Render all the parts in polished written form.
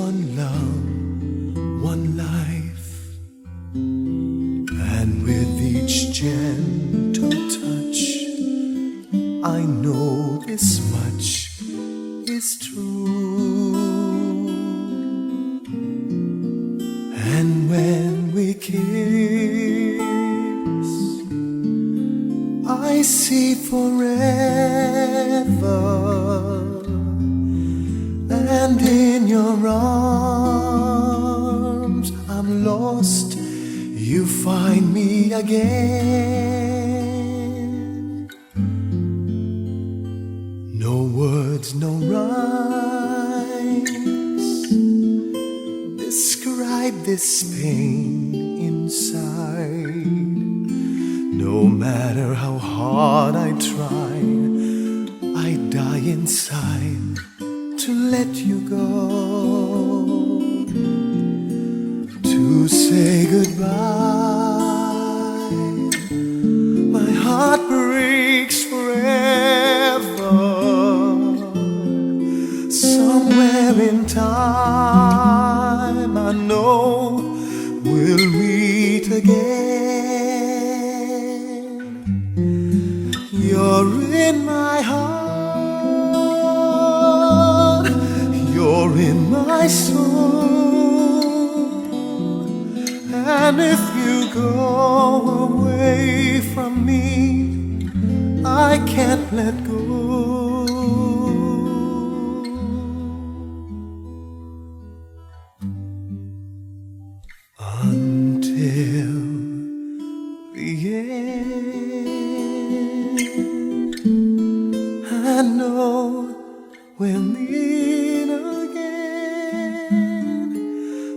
one love, one life, and with each gentle touch, I know this much is true. And when we kiss, I see forever, and in your arms I'm lost, you find me again. No words, no rhymes describe this pain inside. No matter how hard I try, I die inside to let you go, to say goodbye. My heart breaks forever. Somewhere in time, I know we'll meet again. You're in my heart, you're in my soul, and if you go away from me, I can't let go. Until the end, I know we'll meet again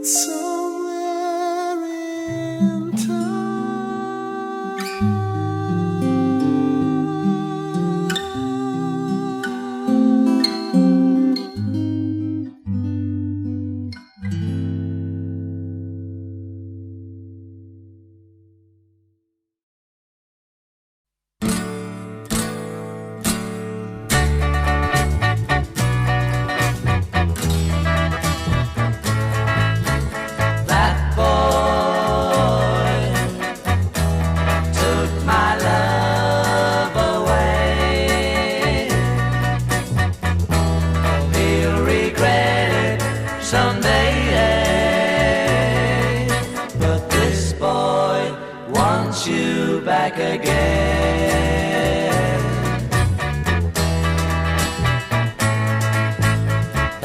somewhere in time. Back again.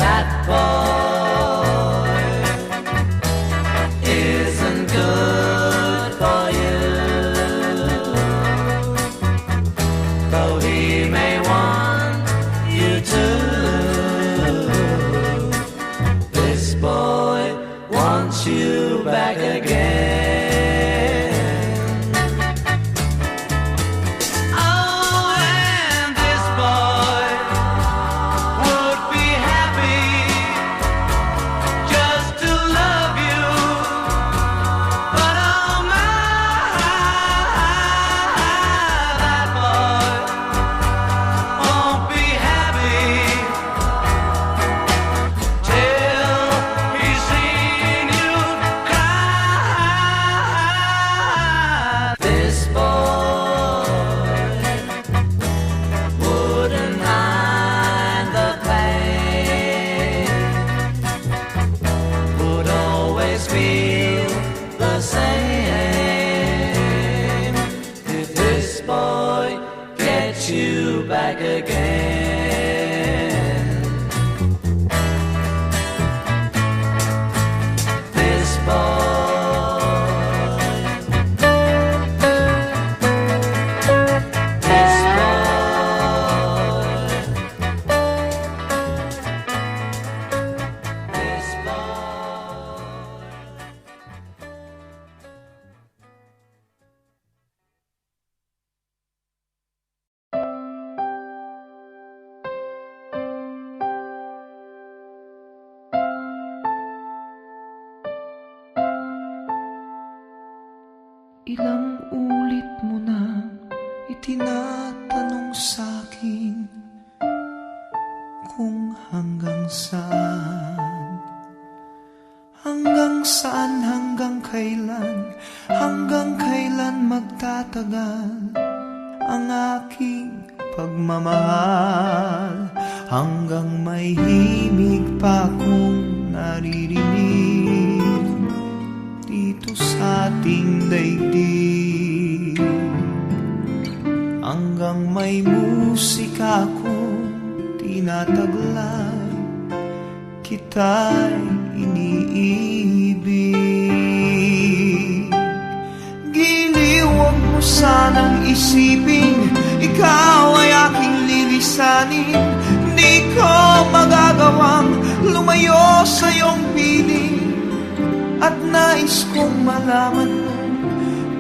That boy isn't good for you, though he may want you to. This boy wants you back again. Back again. This boy, this boy, this boy. Ilang ulit mo na itinatanong sa'kin kung hanggang saan magtatagal ang aking pagmamahal, hanggang may himig pa akong naririnig dito sa ating daigdig, hanggang may musika akong tinataglay, kita'y iniibig. Giliw, huwag mo sanang isipin ikaw ay aking lilisanin. Di ko magagawang lumayo sa iyong piling, at nais kong malaman mo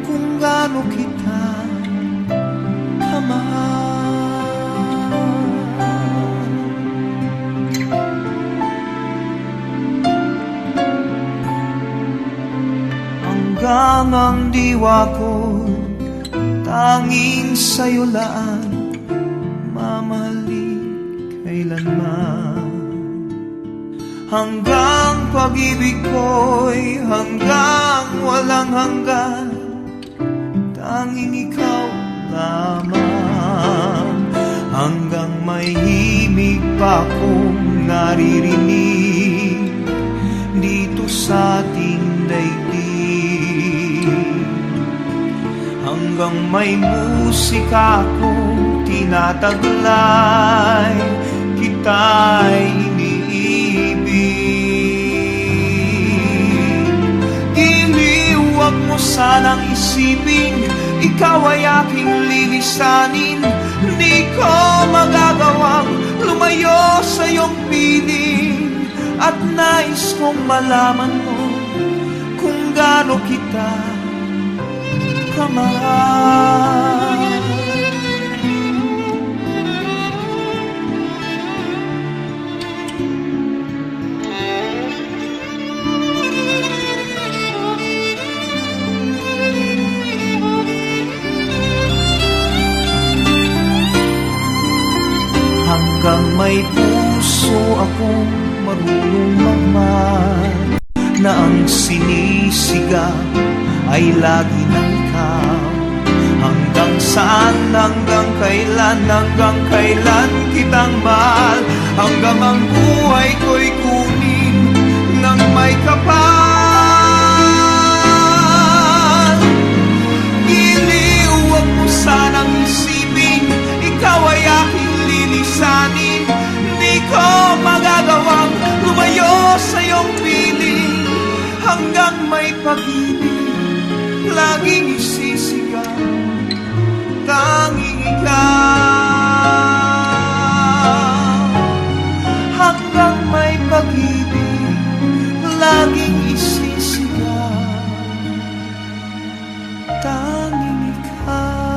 kung gaano kita kamahal. Hanggang ang diwa ko tanging sa'yo laan, mamahalin kailanman. Hanggang pag-ibig ko'y hanggang walang hanggan, tanging ikaw lamang. Hanggang may himig pa akong naririnig dito sa ating daigdig, hanggang may musika akong tinataglay, kita'y iniibig. Giliw, huwag mo sanang isipin ikaw ay aking lilisanin. Di ko magagawang lumayo sa iyong piling, at nais kong malaman mo kung gaano kita kamahal. Hanggang may puso akong marunong magmahal, na ang sinisigaw ay lagi ng ikaw. Hanggang saan, hanggang kailan kitang mahal, hanggang ang buhay ko'y kunin ng may kapal. Giliw, huwag mo sanang isipin ikaw ay aking lilisanin. Di ko magagawang lumayo sa iyong piling, hanggang may pag-ibig laging isisigaw, tanging ikaw. Hanggang may pag-ibig laging isisigaw, tanging ikaw.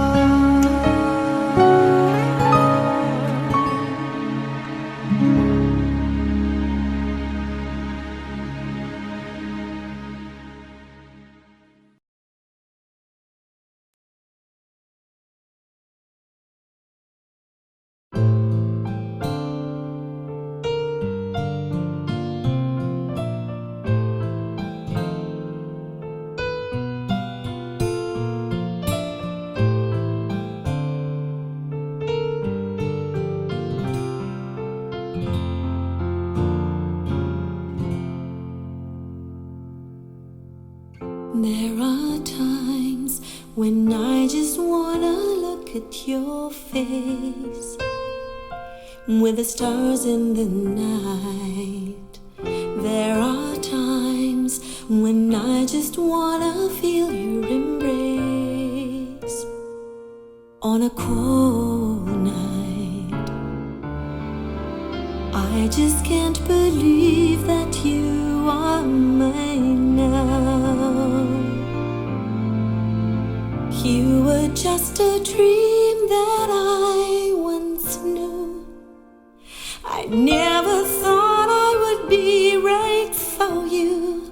There are times when I just wanna look at your face, with the stars in the night. There are times when I just wanna feel your embrace on a cold night. I just can't believe that you are mine now. You were just a dream that I once knew. I never thought I would be right for you.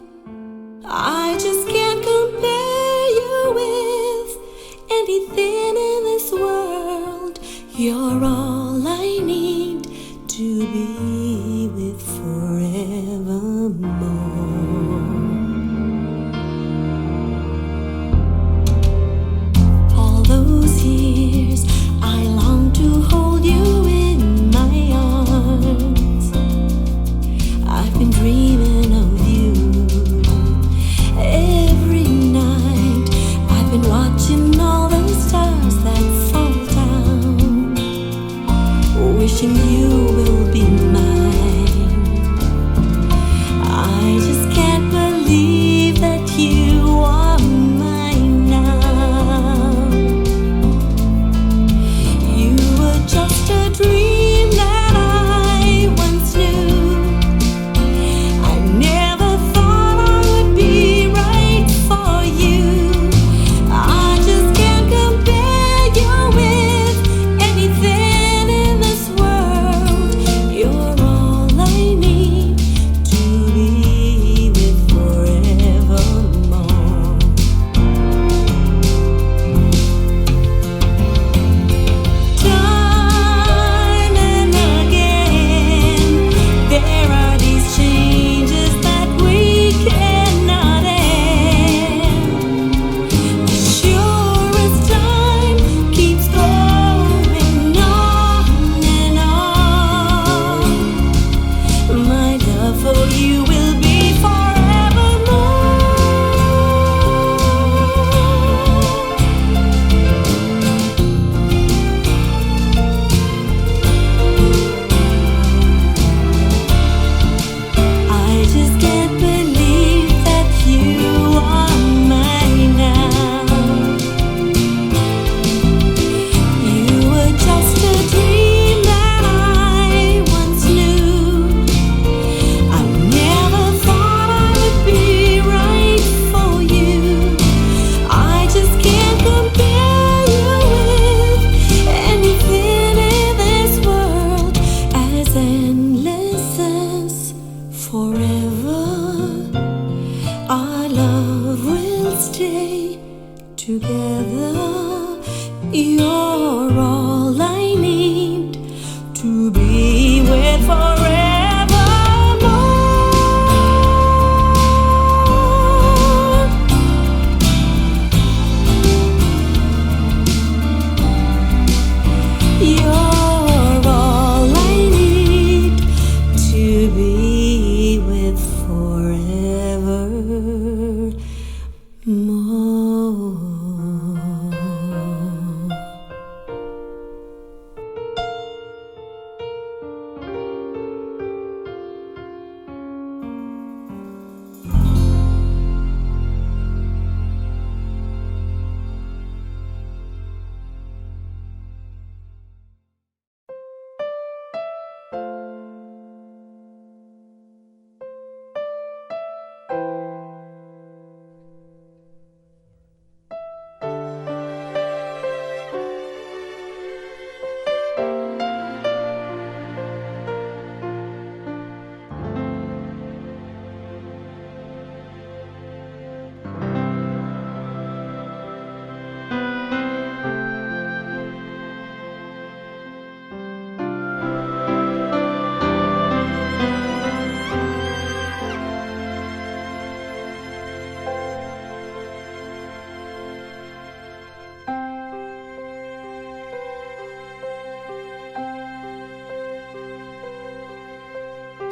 I just can't compare you with anything in this world. You're all I need to be with forevermore.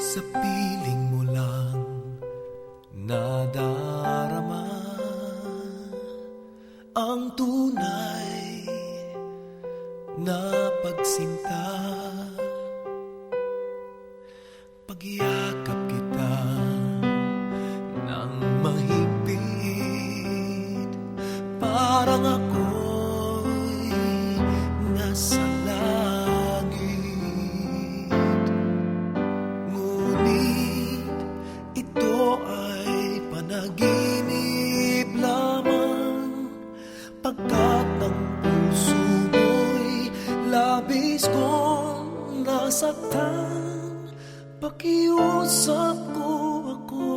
Sa piling mo lang nadarama ang tunay na pagsinta. Pagyakap kita ng mahigpit, parang ako'y nasa langit. Ngunit ito ay panaginip lamang, pagkat ang puso mo'y labis kong nasaktan. Pakiusap ko, ako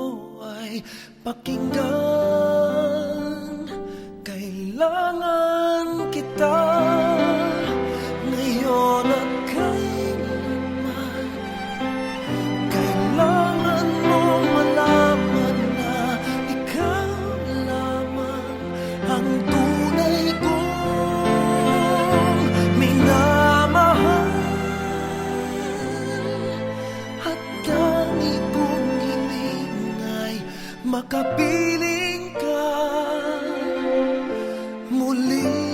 ay pakinggan. Kailangan kita ngayon at kailanman. Kailangan mong malaman na ikaw lamang ang tunay kong minamahal. At tangi kong hiling ay makapiling ka muli.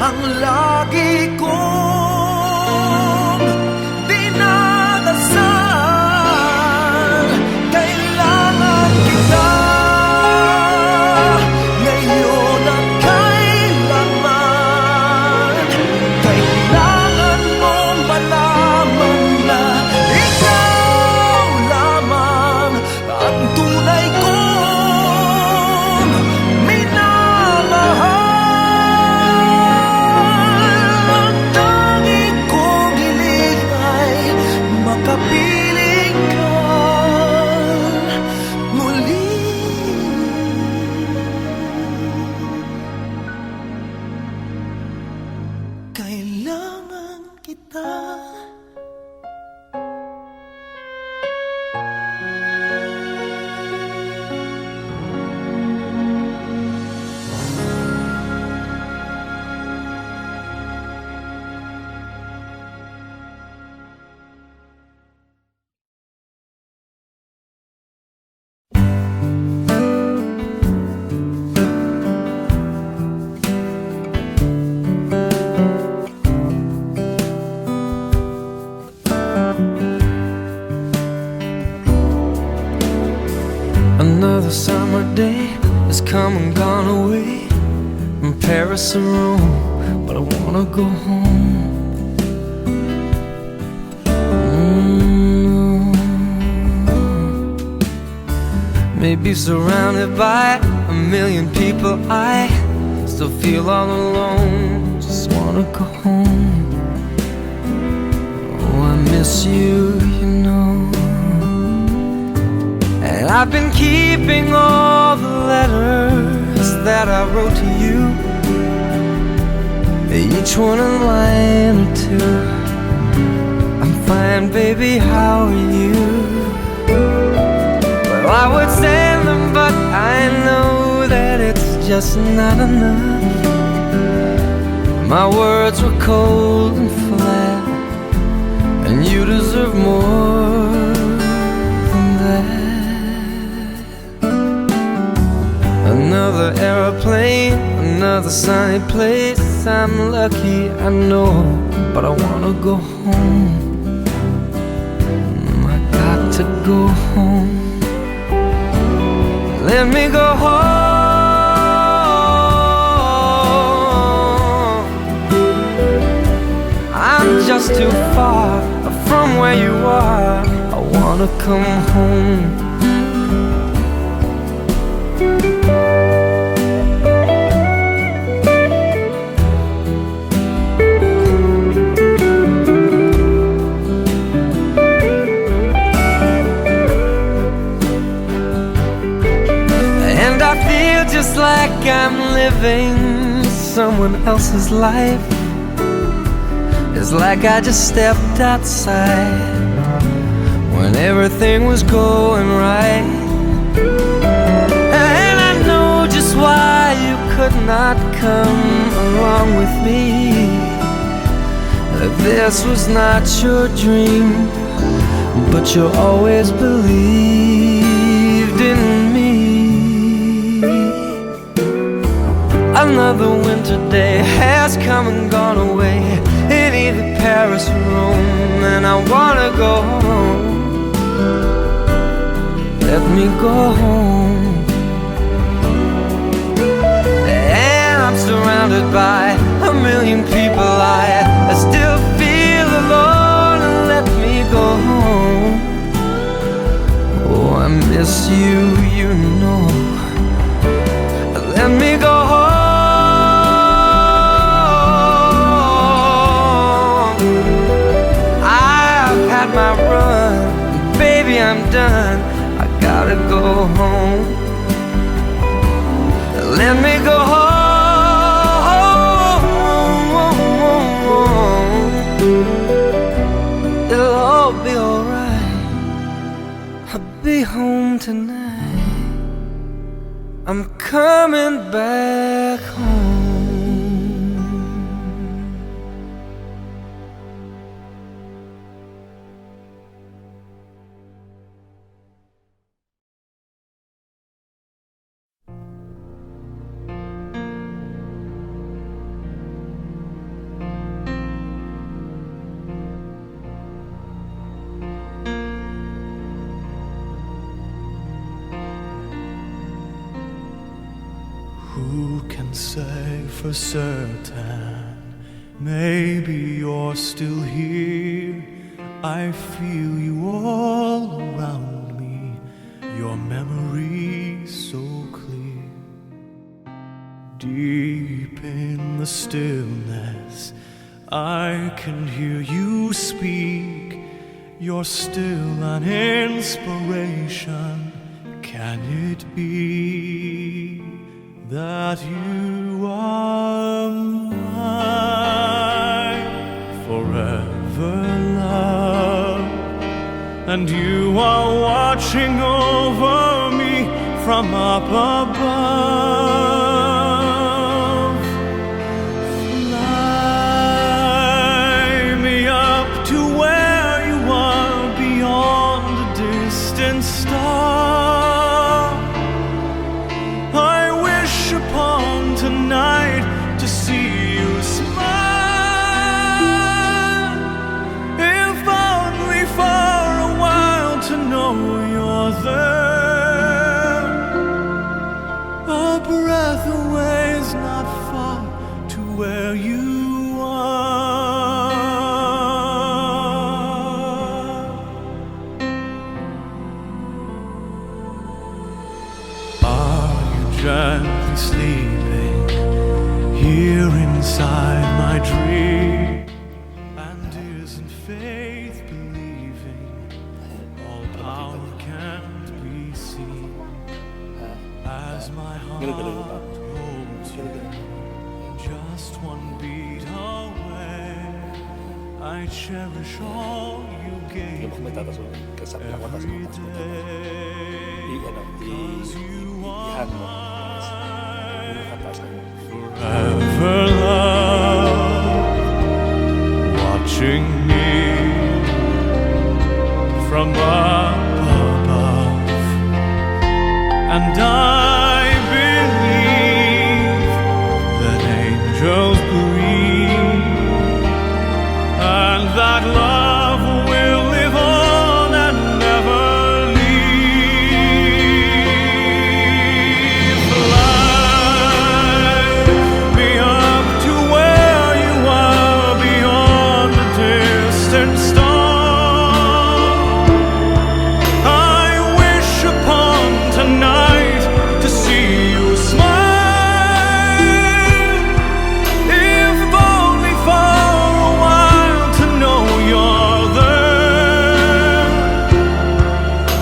Ang lagi kong dinadasal, kailangan kita ngayon at kailanman. Kailangan mong malaman na ikaw lamang ang tunay kong minamahal. Makapiling ka muli. Kailangan kita. Another summer day has come and gone away from Paris or Rome, but I wanna go home. Maybe surrounded by a million people, I still feel all alone. Just wanna go home. Oh, I miss you, you know. And I've been keeping all the letters that I wrote to you, each one a line or two. I'm fine, baby, how are you? Well, I would send them, but I know that it's just not enough. My words were cold and flat, and you deserve more than that. Another aeroplane, another sunny place. I'm lucky, I know, but I wanna go home. I got to go home. Let me go home. I'm just too far from where you are. I wanna come home. Just like I'm living someone else's life. It's like I just stepped outside when everything was going right. And I know just why you could not come along with me. This was not your dream, but you always believed in me. Another winter day has come and gone away in either Paris or Rome, and I wanna go home. Let me go home. And I'm surrounded by a million people. I still feel alone, and let me go home. Oh, I miss you, you know. Let me go home. My run, baby, I'm done. I gotta go home. Let me go home. It'll all be alright. I'll be home tonight. I'm coming back home. Who can say for certain? Maybe you're still here. I feel you all around me. Your memory so clear. Deep in the stillness, I can hear you speak. You're still an inspiration. Can it be that you are mine forever, love? And you are watching over me from up above. Fly me up to where you are, beyond the distant star. I wish upon tonight to see you smile, if only for a while to know you're there. A breath away is not far to where you are. Gently sleeping here inside my dream. And isn't faith believing all power can't be seen? As my heart holds you, just one beat away, I cherish all you gave me every day. 'Cause you are mine forever, love. reaching me from above, and I believe that angels breathe, and that love will live on and never leave. Fly me up to where you are, beyond the distant star. I wish upon tonight to see you smile, if only for a while, to know you're there.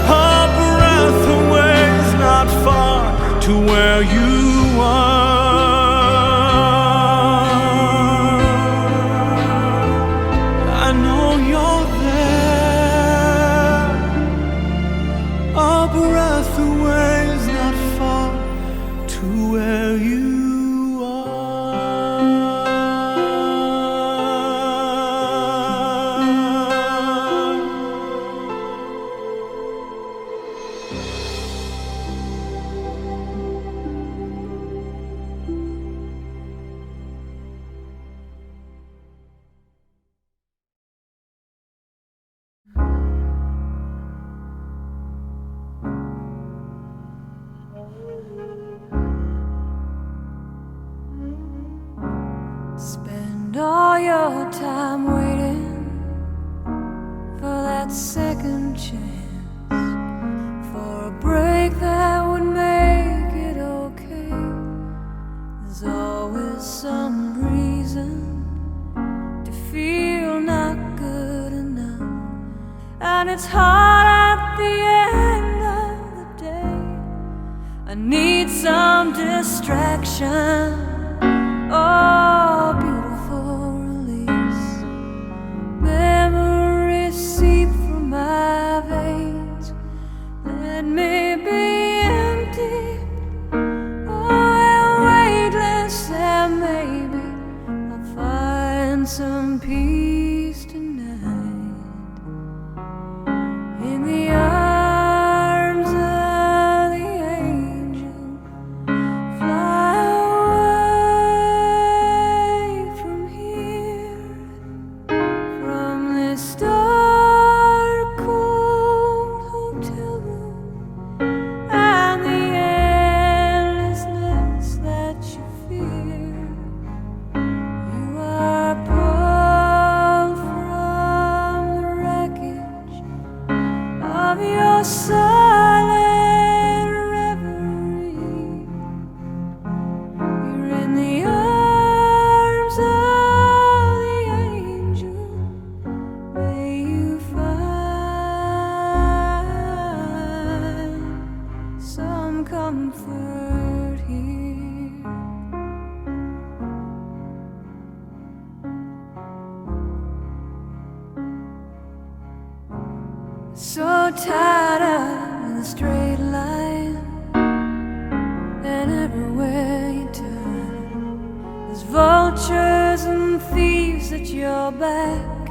A breath away is not far to where you are. I know you're there. A breath away is not far to where you Spend all your time waiting for that second chance, for a break that would make it okay. There's always some reason to feel not good enough, and it's hard at the end of the day. I need some distraction. Oh, beautiful release. Memories seep through my veins. Let me be empty, oh, and weightless, and maybe I'll find some peace tonight in the arms of the angel. Fly away from here, from this dark, cold hotel room, and the endlessness that you fear. You are pulled from the wreckage of your silent reverie. You're in the arms of the angel. May you find some comfort here. So tired of the straight line, and everywhere you turn, there's vultures and thieves at your back.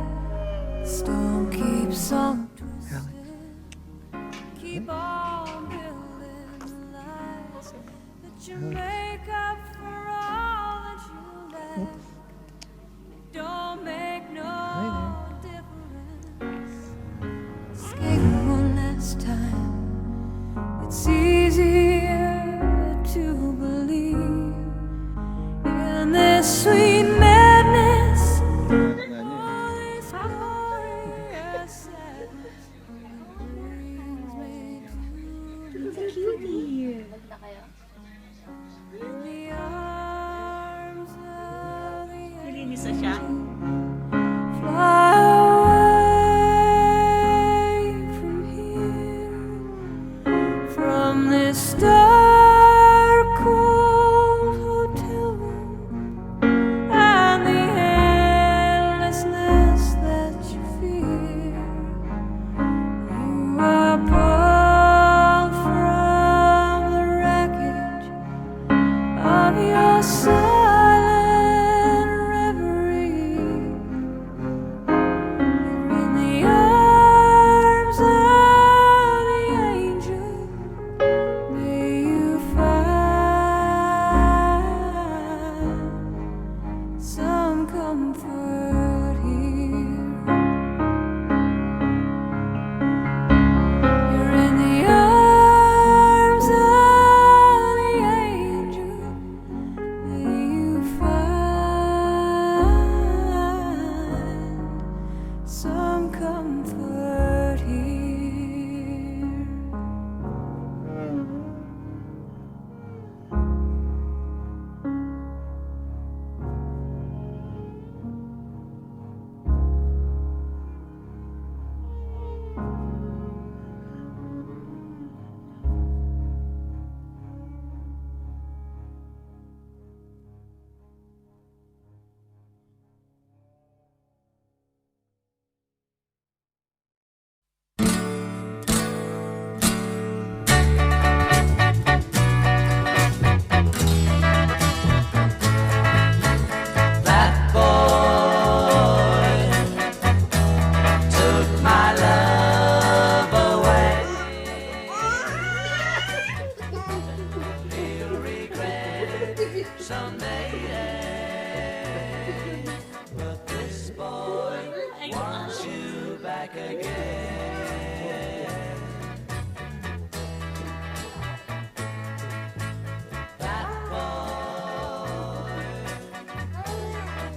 The storm keeps on twisting. Keep on building the lies that you make up for all that you lack. Don't make no difference. Escape one last time. It's easier to believe in this sweet madness, all this glorious sadness brings me to in the arms of the Nilinis na siya. fly away from here, from this dark, cold hotel room, and the endlessness that you fear. You are pulled from the wreckage of your silent reverie. some comfort here. You're in the arms of the angel, you find some comfort here. That boy took my love away. He'll regret someday, but this boy wants you back again. That boy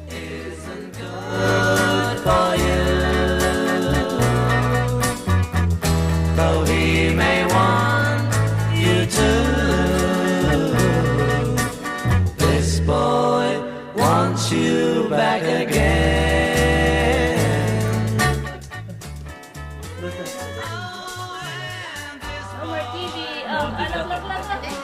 isn't good for you, though he may want you to. This boy wants you back again. No more TV. Oh, ano, vlog lang natin.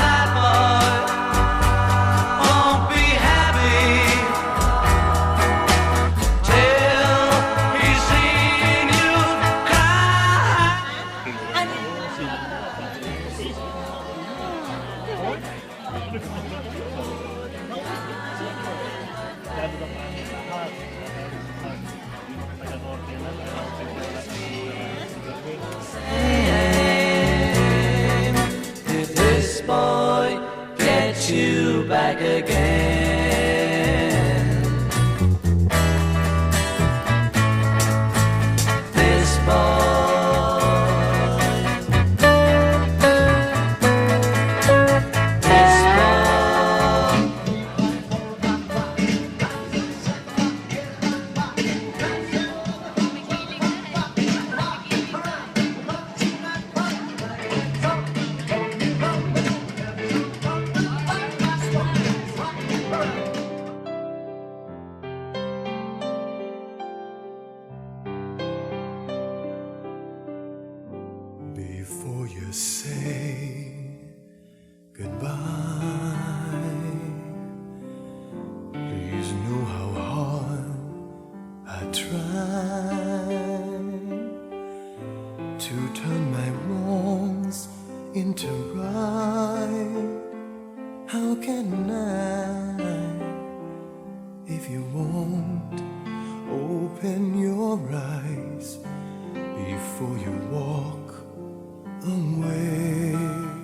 That boy won't be happy till he's seen you cry. Did this boy get you back again? This boy, this boy. Before you say goodbye, please know how hard I try to turn my wrongs into right. How can I if you won't open your eyes before you walk away?